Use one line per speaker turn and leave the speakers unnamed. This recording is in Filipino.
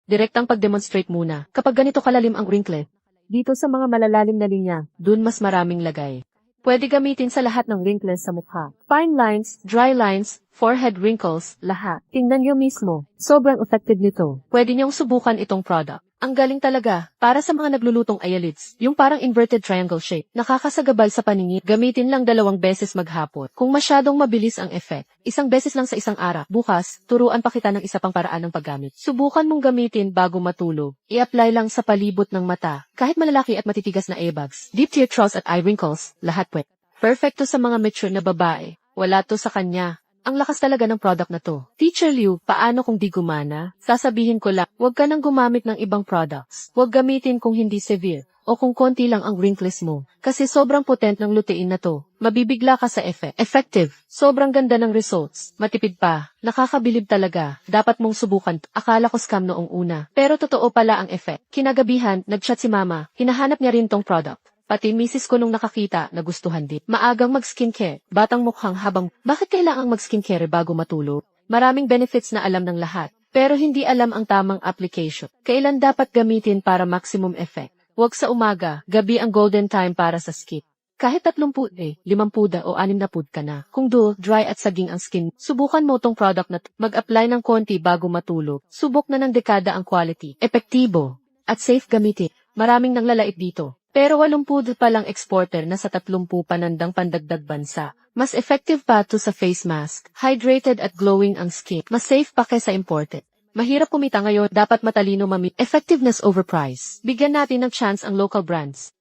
Direktang pag-demonstrate muna. Kapag ganito kalalim ang wrinkle, dito sa mga malalalim na linya, dun mas maraming lagay. Pwede gamitin sa lahat ng wrinkles sa mukha. Fine lines, dry lines, forehead wrinkles, lahat. Tingnan niyo mismo. Sobrang effective nito. Pwede niyong subukan itong product. Ang galing talaga. Para sa mga naglulutong eyelids, yung parang inverted triangle shape. Nakakasagabal sa paningin. Gamitin lang 2 beses maghapon. Kung masyadong mabilis ang effect, 1 beses lang sa isang araw. Bukas, turuan pa kita ng isa pang paraan ng paggamit. Subukan mong gamitin bago matulog. I-apply lang sa palibot ng mata. Kahit malalaki at matitigas na earbags, deep tear troughs at eye wrinkles, lahat pwede. Perfecto sa mga mature na babae. Wala to sa kanya. Ang lakas talaga ng product na to. Teacher Liu, paano kung di gumana? Sasabihin ko lang, huwag ka nang gumamit ng ibang products. Huwag gamitin kung hindi severe, o kung konti lang ang wrinkles mo. Kasi sobrang potent ng lutein na to. Mabibigla ka sa effect. Effective. Sobrang ganda ng results. Matipid pa. Nakakabilib talaga. Dapat mong subukan. Akala ko scam noong una. Pero totoo pala ang effect. Kinagabihan, nagchat si mama. Hinahanap niya rin tong product. Pati misis ko nung nakakita, nagustuhan din. Maagang mag-skincare, batang mukhang habang, bakit kailangang mag-skincare bago matulog? Maraming benefits na alam ng lahat, pero hindi alam ang tamang application. Kailan dapat gamitin para maximum effect? Huwag sa umaga, gabi ang golden time para sa skin. Kahit 30, 50 o 60 ka na. Kung dull, dry at saging ang skin, subukan mo tong product na mag-apply ng konti bago matulog. Subok na ng dekada ang quality. Epektibo at safe gamitin. Maraming nanglalait dito. Pero 80 pa lang exporter na sa 30 panandang pandagdag bansa. Mas effective pa to sa face mask. Hydrated at glowing ang skin. Mas safe pa kaysa imported. Mahirap kumita ngayon, dapat matalino Effectiveness over price. Bigyan natin ng chance ang local brands.